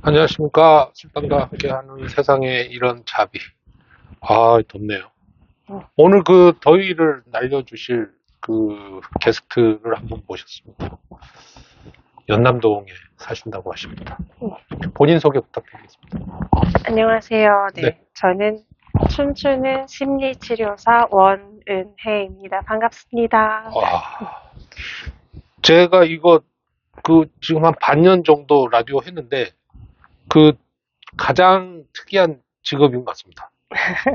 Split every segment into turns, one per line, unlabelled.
안녕하십니까. 술단과 함께하는 세상에 이런 자비. 아, 덥네요. 오늘 그 더위를 날려주실 그 게스트를 한분 모셨습니다. 연남동에 사신다고 하십니다. 본인 소개 부탁드리겠습니다.
안녕하세요. 네.
네.
저는 춤추는 심리치료사 원은혜입니다. 반갑습니다.
제가 이거 지금 한 반년 정도 라디오 했는데 가장 특이한 직업인 것 같습니다.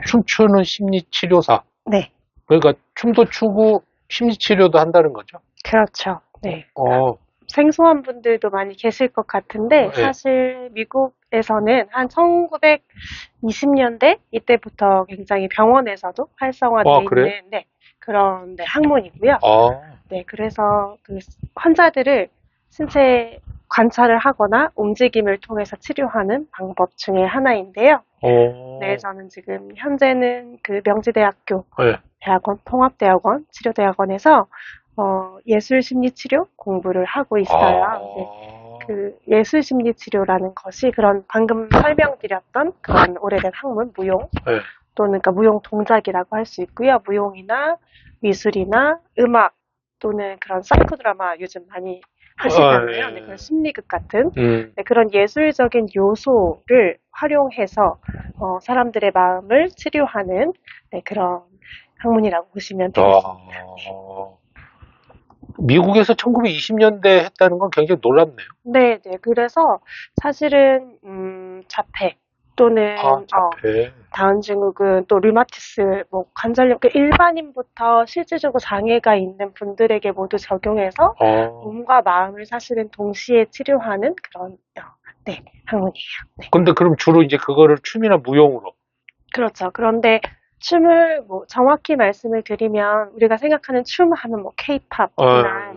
춤추는 심리치료사.
네.
그러니까 춤도 추고 심리치료도 한다는 거죠?
그렇죠. 네. 생소한 분들도 많이 계실 것 같은데,
네.
사실 미국에서는 한 1920년대 이때부터 굉장히 병원에서도 활성화되어 있는 그런 학문이고요. 네, 그래서 그 환자들을 신체 관찰을 하거나 움직임을 통해서 치료하는 방법 중에 하나인데요. 네, 저는 지금 현재는 그 명지대학교 대학원, 통합대학원, 치료대학원에서 예술심리치료 공부를 하고 있어요. 그 예술심리치료라는 것이 그런 방금 설명드렸던 그런 오래된 학문, 무용 또는 그러니까 무용 동작이라고 할 수 있고요. 무용이나 미술이나 음악 또는 그런 사이코드라마 요즘 많이 하시잖아요. 네, 그런 심리극 같은 그런 예술적인 요소를 활용해서 사람들의 마음을 치료하는 그런 학문이라고 보시면 되겠습니다.
미국에서 1920년대 했다는 건 굉장히 놀랍네요.
네, 네. 그래서 사실은 자폐 또는 다운 증후군 또 류마티스 뭐 관절염 일반인부터 실질적으로 장애가 있는 분들에게 모두 적용해서 몸과 마음을 사실은 동시에 치료하는 그런 학문이에요.
근데 그럼 주로 이제 그거를 춤이나 무용으로? 그렇죠.
그런데 춤을 뭐 정확히 말씀을 드리면 우리가 생각하는 춤 하면 뭐 케이팝이나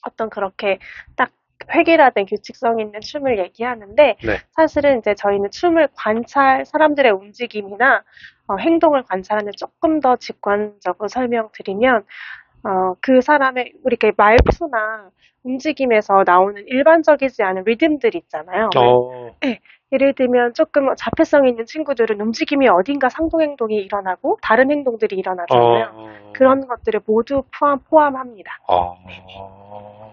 어떤 그렇게 딱 획일화된 규칙성 있는 춤을 얘기하는데 사실은 이제 저희는 춤을 사람들의 움직임이나 행동을 관찰하는 조금 더 직관적으로 설명드리면 그 사람의 우리가 말투나 움직임에서 나오는 일반적이지 않은 리듬들 있잖아요. 네. 예를 들면 조금 자폐성이 있는 친구들은 움직임이 어딘가 상동행동이 일어나고 다른 행동들이 일어나잖아요. 그런 것들을 모두 포함합니다.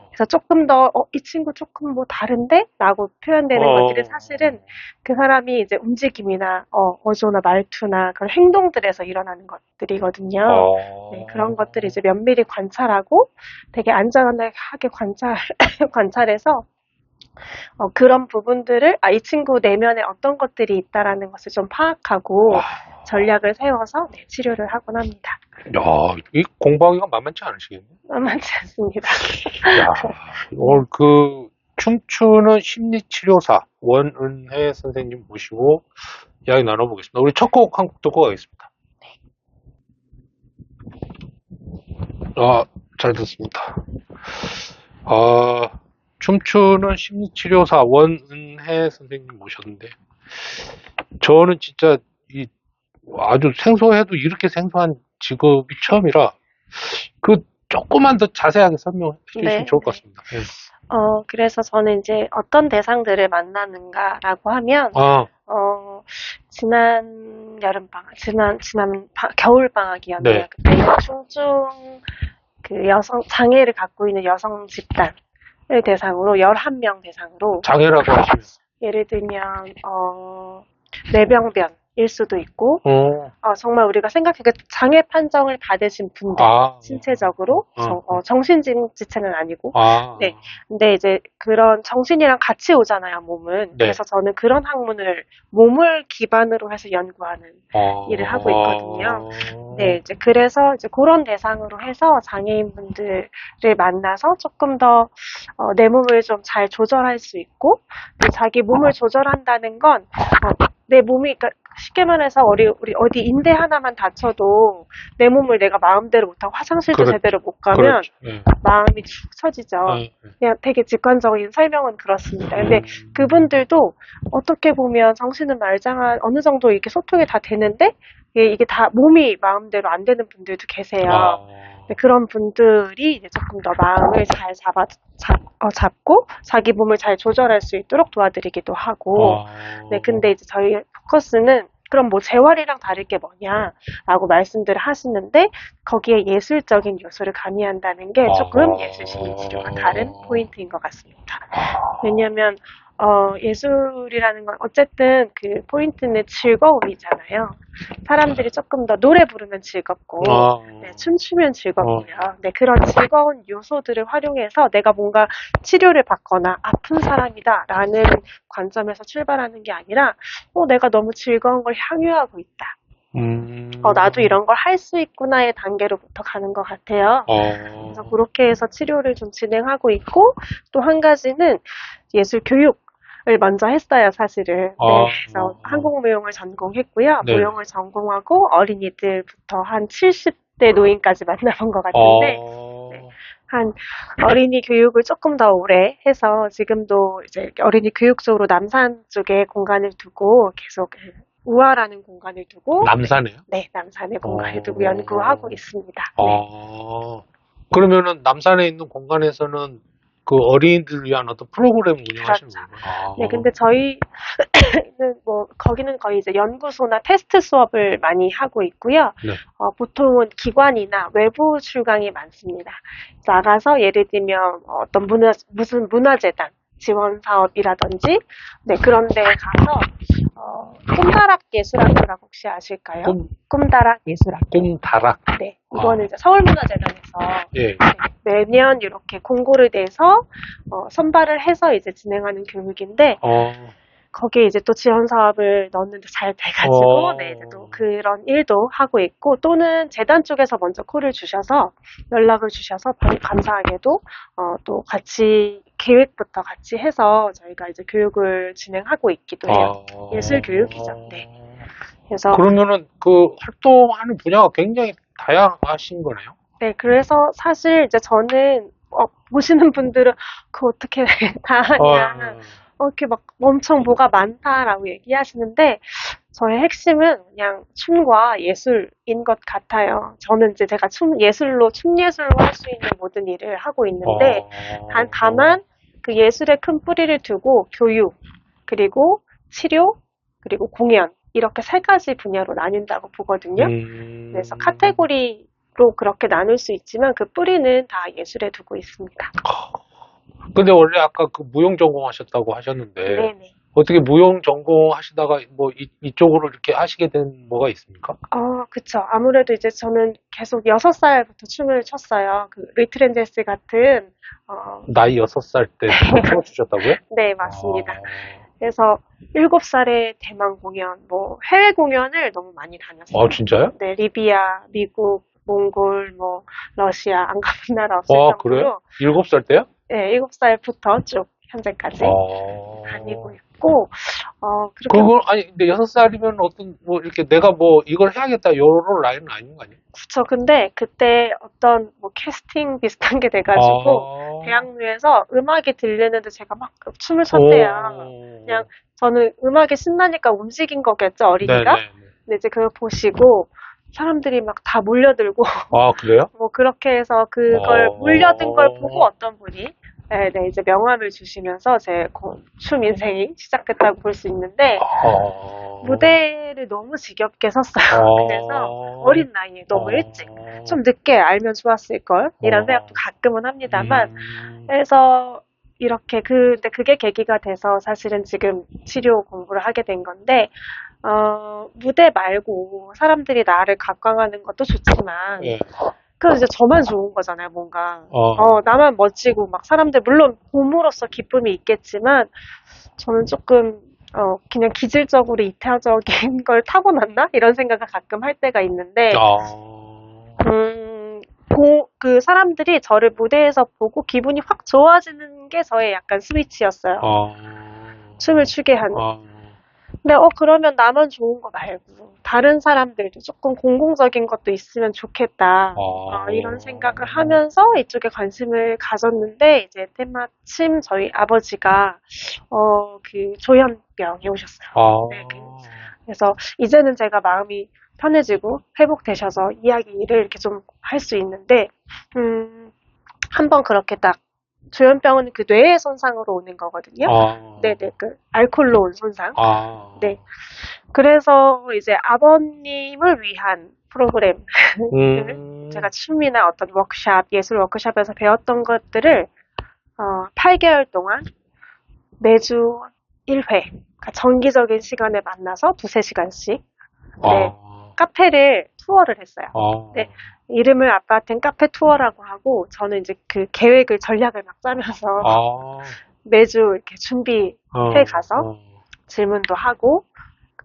그래서 조금 더 이 친구 조금 뭐 다른데? 라고 표현되는 것들이 사실은 그 사람이 이제 움직임이나 어조나 말투나 그런 행동들에서 일어나는 것들이거든요. 네, 그런 것들을 이제 면밀히 관찰하고 되게 안전하게 관찰해서 그런 부분들을 이 친구 내면에 어떤 것들이 있다라는 것을 좀 파악하고 전략을 세워서 치료를 하곤 합니다.
야, 이 공부하기가 만만치 않으시겠네요?
만만치 않습니다.
야, 오늘 춤추는 심리치료사 원은혜 선생님 모시고 이야기 나눠보겠습니다. 우리 첫 곡 한 곡 듣고 가겠습니다. 잘 듣습니다. 춤추는 심리치료사 원은혜 선생님 모셨는데 저는 진짜 아주 생소해도 이렇게 생소한 직업이 처음이라 조금만 더 자세하게 설명해 주시면 좋을 것 같습니다.
그래서 저는 이제 어떤 대상들을 만나는가라고 하면 지난 여름방학, 지난 겨울방학이었네요. 그때 중증 장애를 갖고 있는 여성 집단을 대상으로 11명 대상으로
장애라고 하시면
예를 들면 뇌병변일 수도 있고 정말 우리가 생각해 장애 판정을 받으신 분들 신체적으로 정신지체는 아니고 근데 이제 그런 정신이랑 같이 오잖아요 몸은. 그래서 저는 그런 학문을 몸을 기반으로 해서 연구하는 일을 하고 있거든요. 네, 이제 그래서 이제 그런 대상으로 해서 장애인분들을 만나서 조금 더 내 몸을 좀 잘 조절할 수 있고 자기 몸을 조절한다는 건 내 몸이 그러니까 쉽게 말해서 우리 어디 인대 하나만 다쳐도 내 몸을 내가 마음대로 못하고 화장실도
그렇-
제대로 못 가면
그렇죠. 예.
마음이 축 처지죠.
예.
그냥 되게 직관적인 설명은 그렇습니다. 근데 그분들도 어떻게 보면 정신은 말짱한 어느 정도 이렇게 소통이 다 되는데 이게 다 몸이 마음대로 안 되는 분들도 계세요. 네, 그런 분들이 이제 조금 더 마음을 잘 잡고 자기 몸을 잘 조절할 수 있도록 도와드리기도 하고. 네, 근데 이제 저희 포커스는 그럼 뭐 재활이랑 다를 게 뭐냐라고 말씀들을 하시는데 거기에 예술적인 요소를 가미한다는 게 조금 예술 심리 치료와 다른 포인트인 것 같습니다. 왜냐하면 예술이라는 건 어쨌든 그 포인트는 즐거움이잖아요. 사람들이 조금 더 노래 부르면 즐겁고, 네, 춤추면 즐겁고요. 네, 그런 즐거운 요소들을 활용해서 내가 뭔가 치료를 받거나 아픈 사람이다라는 관점에서 출발하는 게 아니라, 내가 너무 즐거운 걸 향유하고 있다. 나도 이런 걸 할 수 있구나의 단계로부터 가는 것 같아요. 그래서 그렇게 해서 치료를 좀 진행하고 있고, 또 한 가지는 예술 교육을 먼저 했어요, 사실은. 네, 그래서 한국무용을 전공했고요.
네.
무용을 전공하고 어린이들부터 한 70대 노인까지 만나본 것 같은데, 네, 한 어린이 교육을 조금 더 오래 해서 지금도 이제 어린이 교육 쪽으로 남산 쪽에 공간을 두고 계속 우아라는 공간을 두고
남산에요?
네, 남산에 공간을 두고 연구하고 있습니다.
그러면은 남산에 있는 공간에서는 그 어린이들을 위한 어떤 프로그램 운영하시는
그렇죠.
거예요?
네, 근데 저희는 뭐 거기는 거의 이제 연구소나 테스트 수업을 많이 하고 있고요.
네.
보통은 기관이나 외부 출강이 많습니다. 나가서 예를 들면 어떤 무슨 문화재단 지원 사업이라든지 네, 그런 데 가서 꿈다락 예술학교라고 혹시 아실까요? 꿈다락 예술학교.
꿈다락.
네, 이거는 이제 서울문화재단에서
예.
매년 이렇게 공고를 내서 선발을 해서 이제 진행하는 교육인데 거기에 이제 또 지원 사업을 넣었는데 잘 돼가지고 네, 이제 또 그런 일도 하고 있고 또는 재단 쪽에서 먼저 콜을 주셔서 연락을 주셔서 감사하게도 또 같이 계획부터 같이 해서 저희가 이제 교육을 진행하고 있기도 해요. 예술 교육이죠. 네. 그래서
그러면은 그 활동하는 분야가 굉장히 다양하신 거네요.
네, 그래서 사실 이제 저는 보시는 분들은 그 어떻게 다 하냐, 이렇게 막 엄청 뭐가 많다라고 얘기하시는데 저의 핵심은 그냥 춤과 예술인 것 같아요. 저는 이제 제가 춤 예술로 할 수 있는 모든 일을 하고 있는데 다만 그 예술에 큰 뿌리를 두고 교육 그리고 치료 그리고 공연 이렇게 세 가지 분야로 나뉜다고 보거든요. 그래서 카테고리로 그렇게 나눌 수 있지만 그 뿌리는 다 예술에 두고 있습니다.
근데 원래 아까 그 무용 전공하셨다고 하셨는데
네네.
어떻게 무용 전공하시다가 뭐 이쪽으로 이렇게 하시게 된 뭐가 있습니까?
그쵸. 아무래도 이제 저는 계속 6살부터 춤을 췄어요. 그 리트렌제스 같은
나이 6살 때 춤을 추셨다고요?
네, 맞습니다. 그래서 7살에 대만 공연, 뭐 해외 공연을 너무 많이 다녔어요.
진짜요?
네, 리비아, 미국, 몽골, 뭐 러시아 안 가본 나라 없을 정도로.
그래요? 7살 때요?
네, 7살부터 쭉 현재까지 다니고 있고 그렇게
그걸 근데 6살이면 어떤 뭐 이렇게 내가 뭐 이걸 해야겠다 요런 라인은 아닌 거 아니에요?
그쵸. 근데 그때 어떤 뭐 캐스팅 비슷한 게 돼가지고 대학로에서 음악이 들리는데 제가 막 춤을 췄대요. 그냥 저는 음악이 신나니까 움직인 거겠죠, 어린이가. 근데 이제 그걸 보시고 사람들이 막 다 몰려들고
그래요?
뭐 그렇게 해서 그걸 몰려든 걸 보고 어떤 분이 네, 이제 명함을 주시면서 제 춤 인생이 시작했다고 볼 수 있는데 무대를 너무 지겹게 섰어요. 그래서 어린 나이에 너무 일찍 좀 늦게 알면 좋았을 걸 이런 생각도 가끔은 합니다만 그래서 이렇게 근데 그게 계기가 돼서 사실은 지금 치료 공부를 하게 된 건데 무대 말고 사람들이 나를 각광하는 것도 좋지만 그럼 이제 저만 좋은 거잖아요, 뭔가. 나만 멋지고, 막 사람들, 물론 봄으로서 기쁨이 있겠지만, 저는 조금, 그냥 기질적으로 이타적인 걸 타고났나? 이런 생각을 가끔 할 때가 있는데, 그 사람들이 저를 무대에서 보고 기분이 확 좋아지는 게 저의 약간 스위치였어요. 춤을 추게 하는. 근데 그러면 나만 좋은 거 말고 다른 사람들도 조금 공공적인 것도 있으면 좋겠다. 이런 생각을 하면서 이쪽에 관심을 가졌는데 이제 때마침 저희 아버지가 그 조현병이 오셨어요. 네, 그래서 이제는 제가 마음이 편해지고 회복되셔서 이야기를 이렇게 좀 할 수 있는데 한번 그렇게 딱 조현병은 그 뇌의 손상으로 오는 거거든요. 네네, 그 알코올로 온 손상. 네. 그래서 이제 아버님을 위한 프로그램 제가 춤이나 어떤 워크샵, 예술 워크샵에서 배웠던 것들을 8개월 동안 매주 1회, 그러니까 정기적인 시간에 만나서 2~3시간씩 네, 카페를 투어를 했어요. 네, 이름을 아빠한테는 카페 투어라고 하고 저는 이제 그 계획을 전략을 막 짜면서 매주 이렇게 준비해 가서 질문도 하고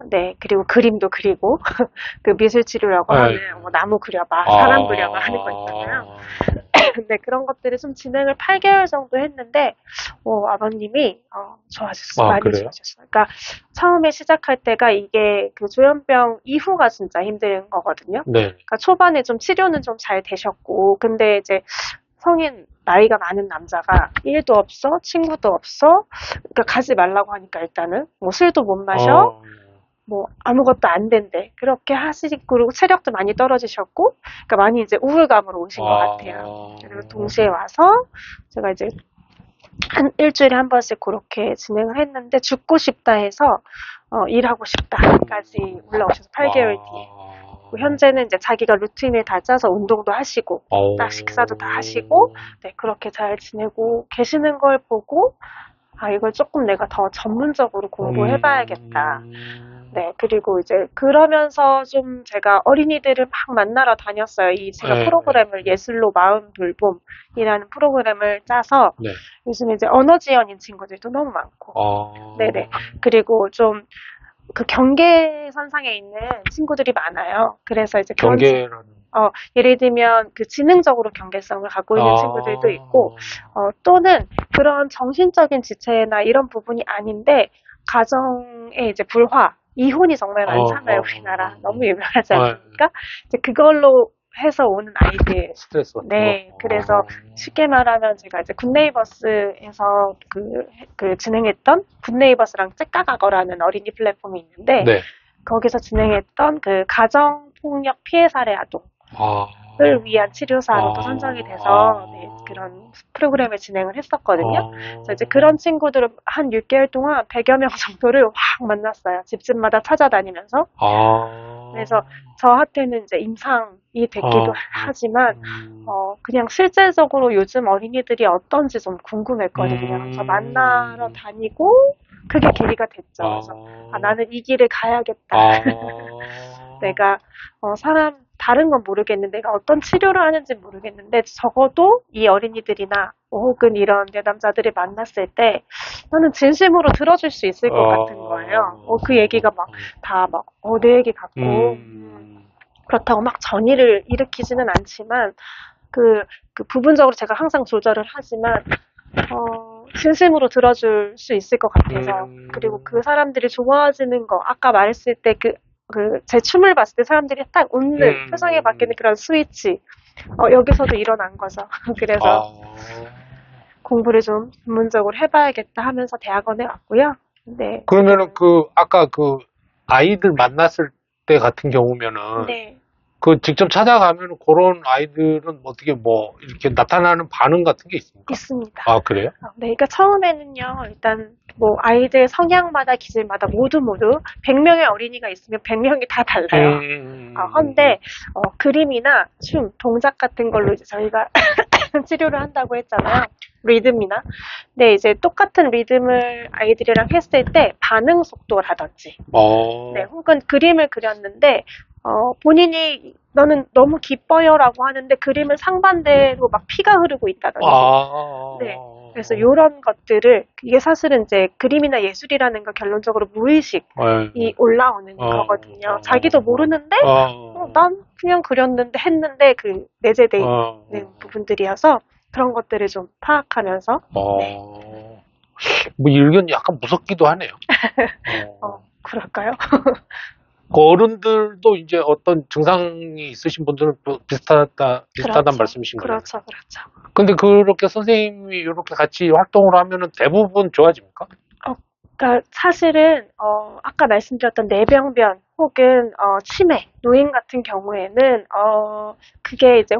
네, 그리고 그림도 그리고 그 미술치료라고 하는 뭐 나무 그려봐, 사람 그려봐 하는 거 있잖아요. 네, 그런 것들을 좀 진행을 8개월 정도 했는데 아버님이 좋아졌어요. 많이
그래요?
좋아졌어요. 그러니까 처음에 시작할 때가 이게 그 조현병 이후가 진짜 힘든 거거든요.
네.
그러니까 초반에 좀 치료는 좀 잘 되셨고 근데 이제 성인 나이가 많은 남자가 일도 없어, 친구도 없어, 그러니까 가지 말라고 하니까 일단은 뭐 술도 못 마셔, 뭐 아무것도 안 된대. 그렇게 하시고 그리고 체력도 많이 떨어지셨고, 그러니까 많이 이제 우울감으로 오신 것 같아요. 그리고 동시에 와서 제가 이제 한 일주일에 한 번씩 그렇게 진행을 했는데 죽고 싶다 해서 일하고 싶다까지 올라오셔서 8개월 뒤에. 현재는 이제 자기가 루틴을 다 짜서 운동도 하시고, 딱 식사도 다 하시고, 네, 그렇게 잘 지내고 계시는 걸 보고, 이걸 조금 내가 더 전문적으로 공부해봐야겠다. 네, 그리고 이제 그러면서 좀 제가 어린이들을 막 만나러 다녔어요. 제가 프로그램을 예술로 마음 돌봄이라는 프로그램을 짜서 요즘 이제 언어 지연인 친구들도 너무 많고, 네네. 그리고 좀 그 경계선상에 있는 친구들이 많아요. 그래서 이제 예를 들면 그 지능적으로 경계성을 갖고 있는 친구들도 있고, 또는 그런 정신적인 지체나 이런 부분이 아닌데 가정의 이제 불화, 이혼이 정말 많잖아요. 우리나라 너무 유명하지 않습니까? 이제 그걸로 해서 오는 아이들.
스트레스.
네, 그래서 쉽게 말하면 제가 이제 굿네이버스에서 그 진행했던 굿네이버스랑 째까가거라는 어린이 플랫폼이 있는데 거기서 진행했던 그 가정폭력 피해 사례 아동을 위한 치료사로도 선정이 돼서 네, 그런 프로그램을 진행을 했었거든요. 그래서 이제 그런 친구들을 한 6개월 동안 100여 명 정도를 확 만났어요. 집집마다 찾아다니면서. 그래서 저한테는 이제 임상이 됐기도 하지만 그냥 실제적으로 요즘 어린이들이 어떤지 좀 궁금했거든요. 그래서 만나러 다니고 그게 계기가 됐죠. 그래서 나는 이 길을 가야겠다. 내가 다른 건 모르겠는데 내가 어떤 치료를 하는지 모르겠는데 적어도 이 어린이들이나 혹은 이런 내담자들을 만났을 때 나는 진심으로 들어줄 수 있을 것 같은 거예요. 그 얘기가 내 얘기 같고 그렇다고 막 전이를 일으키지는 않지만 그 부분적으로 제가 항상 조절을 하지만 진심으로 들어줄 수 있을 것 같아서 그리고 그 사람들이 좋아지는 거 아까 말했을 때 제 춤을 봤을 때 사람들이 딱 웃는 표정에 바뀌는 그런 스위치 여기서도 일어난 거죠. 그래서 공부를 좀 전문적으로 해봐야겠다 하면서 대학원에 왔고요. 네.
그러면은 아까 아이들 만났을 때 같은 경우면은
네.
직접 찾아가면 그런 아이들은 어떻게 이렇게 나타나는 반응 같은 게 있습니까?
있습니다.
그래요?
네, 그러니까 처음에는요, 일단 아이들 성향마다 기질마다 모두 100명의 어린이가 있으면 100명이 다 달라요. 근데 그림이나 춤, 동작 같은 걸로 이제 저희가 치료를 한다고 했잖아요. 리듬이나. 네, 이제 똑같은 리듬을 아이들이랑 했을 때 반응 속도라든지, 네, 혹은 그림을 그렸는데 본인이 너는 너무 기뻐요라고 하는데 그림은 상반대로 막 피가 흐르고 있다든지. 네. 그래서 이런 것들을 이게 사실은 이제 그림이나 예술이라는 거 결론적으로 무의식이 올라오는 거거든요. 자기도 모르는데 난 그냥 그렸는데 했는데 내재돼 있는 부분들이어서 그런 것들을 좀 파악하면서 네.
이건 약간 무섭기도 하네요.
그럴까요?
그 어른들도 이제 어떤 증상이 있으신 분들은 비슷하다는
그렇죠.
말씀이신 거예요.
그렇죠, 그렇죠.
근데 그렇게 선생님이 이렇게 같이 활동을 하면은 대부분 좋아집니까?
그러니까 사실은 아까 말씀드렸던 뇌병변 혹은 치매, 노인 같은 경우에는 그게 이제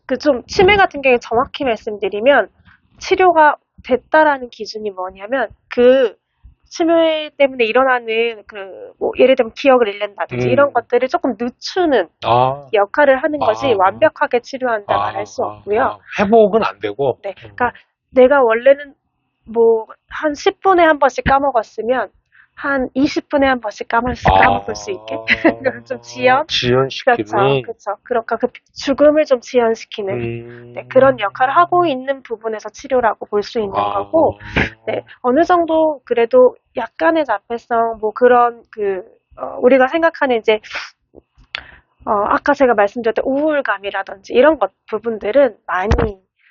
그 좀 치매 같은 경우에 정확히 말씀드리면 치료가 됐다라는 기준이 뭐냐면 그 치매 때문에 일어나는 그 뭐 예를 들면 기억을 잃는다든지 이런 것들을 조금 늦추는
아,
역할을 하는 거지
아,
완벽하게 치료한다 말할 수 없고요.
회복은 안 되고.
네, 그러니까 내가 원래는 뭐 한 10분에 한 번씩 까먹었으면 한 20분에 한 번씩 까먹을 수 있게 좀 그렇죠,
지연시키는.
그렇죠. 그러니까 그 죽음을 좀 지연시키는 네, 그런 역할을 하고 있는 부분에서 치료라고 볼 수 있는 거고, 네, 어느 정도 그래도 약간의 자폐성 뭐 그런 우리가 생각하는 이제 아까 제가 말씀드렸던 우울감이라든지 이런 부분들은 많이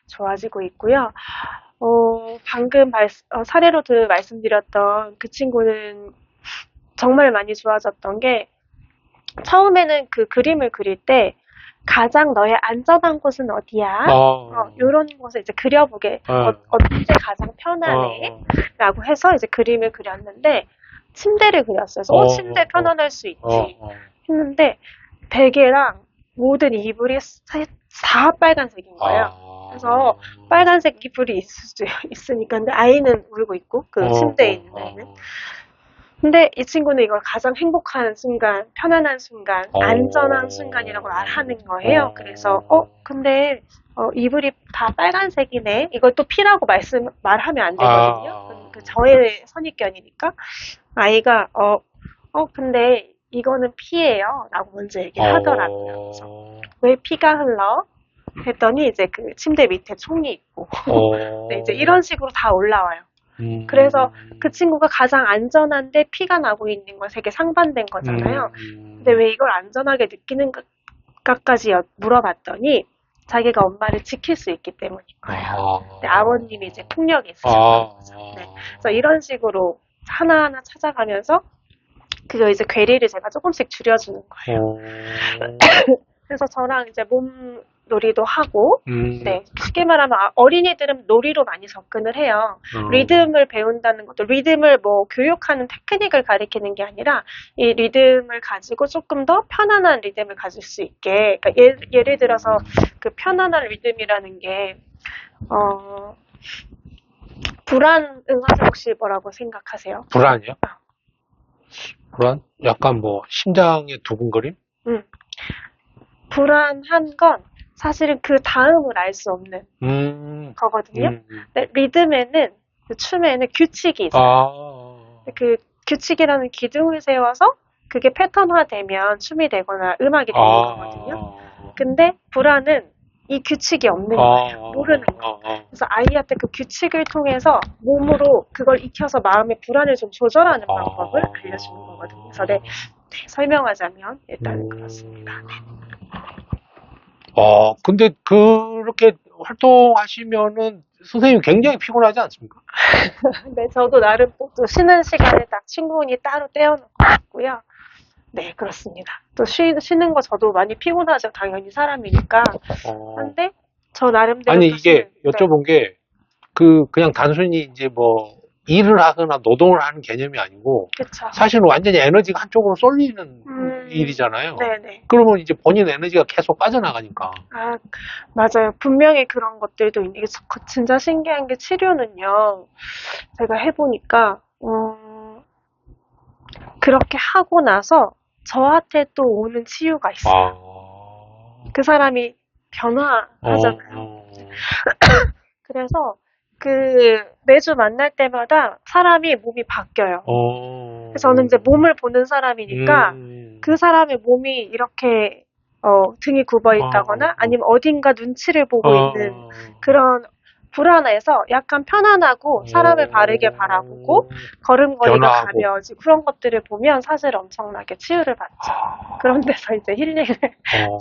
좋아지고 있고요. 방금 사례로 말씀드렸던 그 친구는 정말 많이 좋아졌던 게, 처음에는 그 그림을 그릴 때 가장 너의 안전한 곳은 어디야? 이런 곳을 이제 그려보게, 언제 가장 편안해? 라고 해서 이제 그림을 그렸는데, 침대를 그렸어요. 그래서 침대 편안할 수 있지. 했는데, 베개랑 모든 이불이 다 빨간색인 거예요. 그래서 빨간색 이불이 있으니까, 근데 아이는 울고 있고, 그 침대에 있는 아이는. 근데 이 친구는 이걸 가장 행복한 순간, 편안한 순간, 안전한 순간이라고 말하는 거예요. 그래서, 근데, 이불이 다 빨간색이네. 이걸 또 피라고 말하면 안 되거든요. 그 저의 선입견이니까. 아이가, 근데 이거는 피예요. 라고 먼저 얘기를 하더라고요. 그래서 왜 피가 흘러? 했더니 이제 그 침대 밑에 총이 있고. 네, 이제 이런 식으로 다 올라와요. 그래서 그 친구가 가장 안전한데 피가 나고 있는 건 되게 상반된 거잖아요. 근데 왜 이걸 안전하게 느끼는가까지 물어봤더니 자기가 엄마를 지킬 수 있기 때문인 거예요. 근데 아버님이 이제 폭력이 있으셨던 거죠. 네. 그래서 이런 식으로 하나하나 찾아가면서 그거 이제 괴리를 제가 조금씩 줄여주는 거예요. 그래서 저랑 이제 몸놀이도 하고, 네, 쉽게 말하면 어린이들은 놀이로 많이 접근을 해요. 리듬을 배운다는 것도, 리듬을 뭐 교육하는 테크닉을 가리키는 게 아니라 이 리듬을 가지고 조금 더 편안한 리듬을 가질 수 있게. 그러니까 예를 들어서 그 편안한 리듬이라는 게 불안 응하서 혹시 뭐라고 생각하세요?
불안이요? 불안? 약간 뭐 심장의 두근거림?
불안한 건 사실은 그 다음을 알 수 없는 거거든요. 근데 리듬에는, 그 춤에는 규칙이 있어요. 그 규칙이라는 기둥을 세워서 그게 패턴화되면 춤이 되거나 음악이 되는 거거든요. 근데 불안은 이 규칙이 없는 거예요. 모르는 거. 그래서 아이한테 그 규칙을 통해서 몸으로 그걸 익혀서 마음의 불안을 좀 조절하는 방법을 알려주는 거거든요. 그래서 네, 설명하자면 일단은 그렇습니다. 네.
근데 그렇게 활동하시면은 선생님 굉장히 피곤하지 않습니까?
네, 저도 나름 또 쉬는 시간에 딱 친구분이 따로 떼어놓고 있고요. 네, 그렇습니다. 또 쉬는 거 저도 많이 피곤하죠. 당연히 사람이니까. 근데 저 나름대로
아니 이게 여쭤본 게 그냥 단순히 이제 뭐 일을 하거나 노동을 하는 개념이 아니고,
그쵸.
사실은 완전히 에너지가 한쪽으로 쏠리는 일이잖아요.
네네.
그러면 이제 본인 에너지가 계속 빠져나가니까.
맞아요. 분명히 그런 것들도 있는데, 이게 진짜 신기한 게 치료는요, 제가 해보니까, 그렇게 하고 나서 저한테 또 오는 치유가 있어요. 그 사람이 변화하잖아요. 그래서 매주 만날 때마다 사람이 몸이 바뀌어요. 그래서 저는 이제 몸을 보는 사람이니까 그 사람의 몸이 이렇게 등이 굽어 있다거나 아니면 어딘가 눈치를 보고 있는 그런 불안해서 약간 편안하고 사람을 바르게 바라보고 걸음걸이가 가벼워지고 그런 것들을 보면 사실 엄청나게 치유를 받죠. 그런 데서 이제 힐링을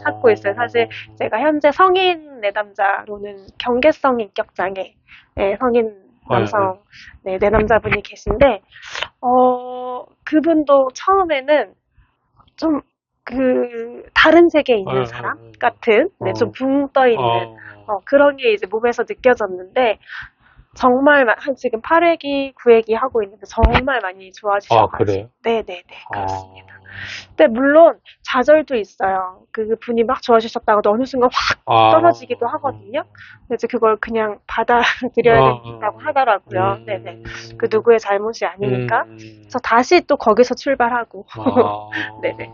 찾고 있어요. 사실 제가 현재 성인 내담자로는 경계성 인격장애 성인 남성, 네, 내남자분이 계신데, 그분도 처음에는 좀 다른 세계에 있는 사람 같은, 네, 좀 붕 떠 있는, 그런 게 이제 몸에서 느껴졌는데, 정말 한 지금 8회기, 9회기 하고 있는데 정말 많이 좋아지셔가지고.
그래요?
네네네, 그렇습니다. 근데 물론 좌절도 있어요. 그 분이 막 좋아지셨다가도 어느 순간 확 떨어지기도 하거든요. 근데 이제 그걸 그냥 받아들여야 된다고 하더라고요. 네네. 그 누구의 잘못이 아니니까. 그래서 다시 또 거기서 출발하고. 네네.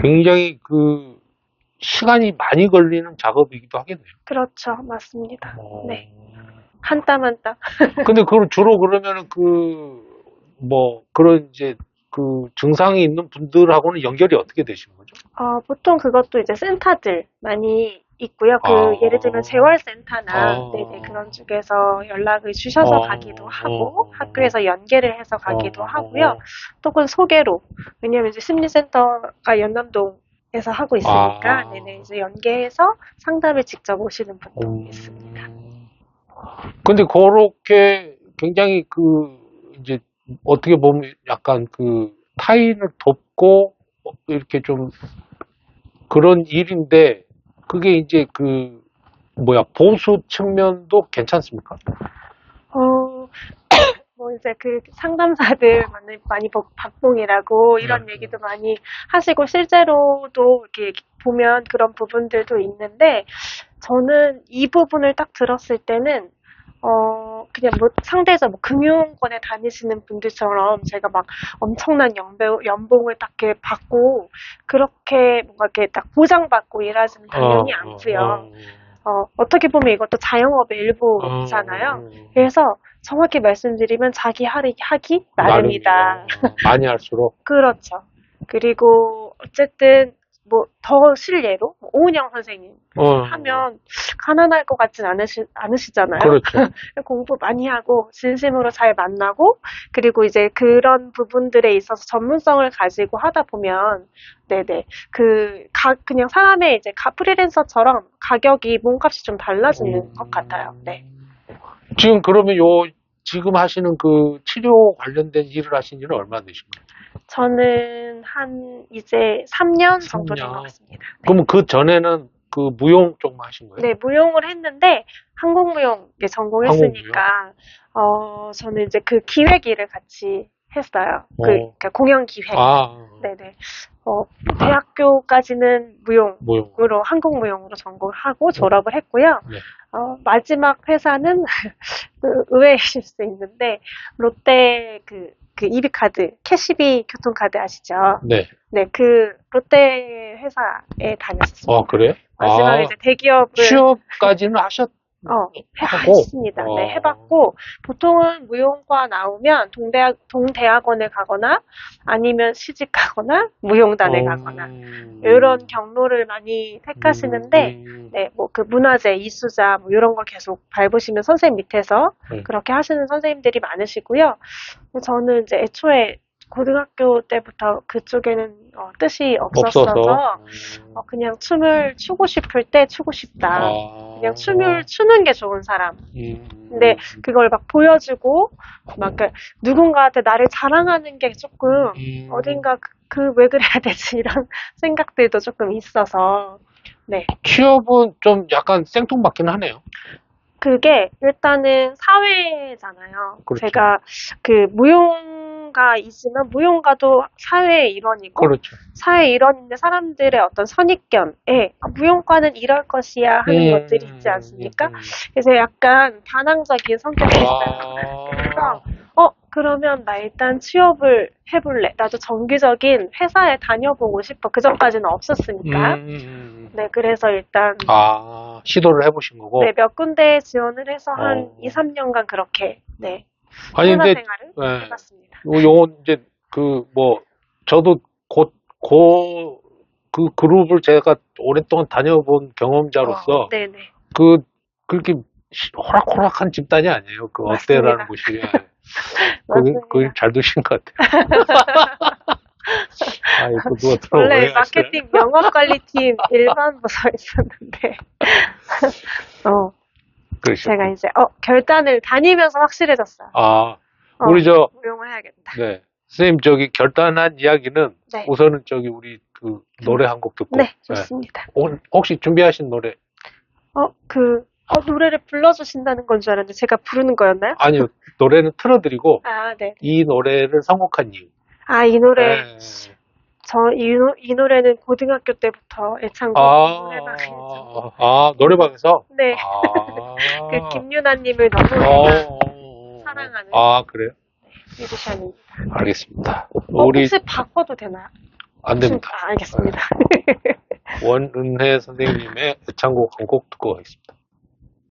굉장히 시간이 많이 걸리는 작업이기도 하겠네요.
그렇죠. 맞습니다. 네. 한 땀 한 땀.
근데 그걸 주로 그러면은 그런 이제 증상이 있는 분들하고는 연결이 어떻게 되시는 거죠?
보통 그것도 이제 센터들 많이 있고요. 예를 들면 재활센터나 네네, 그런 쪽에서 연락을 주셔서 가기도 하고, 학교에서 연계를 해서 가기도 하고요. 또는 소개로. 왜냐면 이제 심리센터가 연남동에서 하고 있으니까, 네네, 이제 연계해서 상담을 직접 오시는 분도 있습니다.
근데 그렇게 굉장히 이제 어떻게 보면 약간 타인을 돕고 이렇게 좀 그런 일인데 그게 이제 보수 측면도 괜찮습니까?
뭐 이제 상담사들 많이 박봉이라고 이런 얘기도 많이 하시고 실제로도 이렇게 보면 그런 부분들도 있는데 저는 이 부분을 딱 들었을 때는 그냥 상대적 금융권에 다니시는 분들처럼 제가 막 엄청난 연봉을 딱 이렇게 받고 그렇게 뭔가 이렇게 딱 보장받고 일하지는 당연히 않고요. 어떻게 보면 이것도 자영업의 일부잖아요. 그래서 정확히 말씀드리면 자기 하기 나름이다.
많이 할수록.
그렇죠. 그리고 어쨌든 더 실례로 오은영 선생님 하면 가난할 것 같진 않으시잖아요.
그렇죠.
공부 많이 하고 진심으로 잘 만나고 그리고 이제 그런 부분들에 있어서 전문성을 가지고 하다 보면 네네 그냥 사람의 이제 프리랜서처럼 가격이 몸값이 좀 달라지는 것 같아요. 네.
지금 그러면 지금 하시는 치료 관련된 일을 하신 지는 얼마나 되신 거예요?
저는 이제 3년 정도 된 것 같습니다. 네.
그러면 그 전에는 무용 쪽만 하신 거예요?
네, 무용을 했는데 한국무용 전공했으니까 저는 이제 기획 일을 같이 했어요. 그러니까 공연 기획. 네네. 대학교까지는 무용으로 한국무용으로 전공하고 졸업을 했고요.
네.
마지막 회사는 의외이실 수 있는데 롯데 이비카드, 캐시비 교통카드 아시죠?
네.
네, 롯데 회사에 다녔었습니다.
그래요?
마지막에 이제 대기업을.
취업까지는
했습니다. 네, 해봤고, 보통은 무용과 나오면 동대학원에 가거나, 아니면 시집 가거나, 무용단에 가거나, 이런 경로를 많이 택하시는데, 네, 문화재, 이수자, 이런 걸 계속 밟으시면 선생님 밑에서 그렇게 하시는 선생님들이 많으시고요. 저는 이제 애초에 고등학교 때부터 그쪽에는 뜻이 없었어서 그냥 춤을 추고 싶을 때 추고 싶다. 그냥 춤을 추는 게 좋은 사람. 근데 그걸 막 보여주고 누군가한테 나를 자랑하는 게 조금 어딘가 왜 그래야 되지 이런 생각들도 조금 있어서 네.
취업은 좀 약간 생뚱맞긴 하네요.
그게 일단은 사회잖아요.
그렇죠.
제가 무용가 있으면 무용가도 사회의 일원이고
그렇죠.
사회의 일원인데 사람들의 어떤 선입견에 무용가는 이럴 것이야 하는 것들이 있지 않습니까? 그래서 약간 반항적인 성격이 있어요. 그래서 그러면 나 일단 취업을 해볼래. 나도 정기적인 회사에 다녀보고 싶어. 그전까지는 없었으니까. 네, 그래서 일단
시도를 해보신 거고.
네, 몇 군데 지원을 해서 한 2, 3년간 그렇게 네.
아니
회사 생활을 해봤습니다.
요건 이제 저도 곧 그 그룹을 제가 오랫동안 다녀본 경험자로서
네네.
그렇게 호락호락한 집단이 아니에요. 어때라는 곳이. 거기 잘 두신 것 같아요.
원래 마케팅 영업관리팀 일반 부서 있었는데.
그러셨군요.
제가 이제 결단을 다니면서 확실해졌어요.
아, 우리
무용을 해야겠다.
네. 선생님, 결단한 이야기는
네.
우선은 우리 노래 한 곡 듣고.
네, 좋습니다.
혹시 준비하신 노래?
노래를 불러주신다는 건 줄 알았는데 제가 부르는 거였나요?
아니요, 노래는 틀어드리고,
네.
이 노래를 선곡한 이유.
이 노래.
네.
이 노래는 고등학교 때부터 애창곡 노래방에서.
노래방에서?
네. 그 김유나님을 너무 사랑하는.
그래요?
뮤지션입니다.
알겠습니다.
혹시 바꿔도 되나요?
안 됩니다.
알겠습니다.
원은혜 선생님의 애창곡 한 곡 듣고 가겠습니다.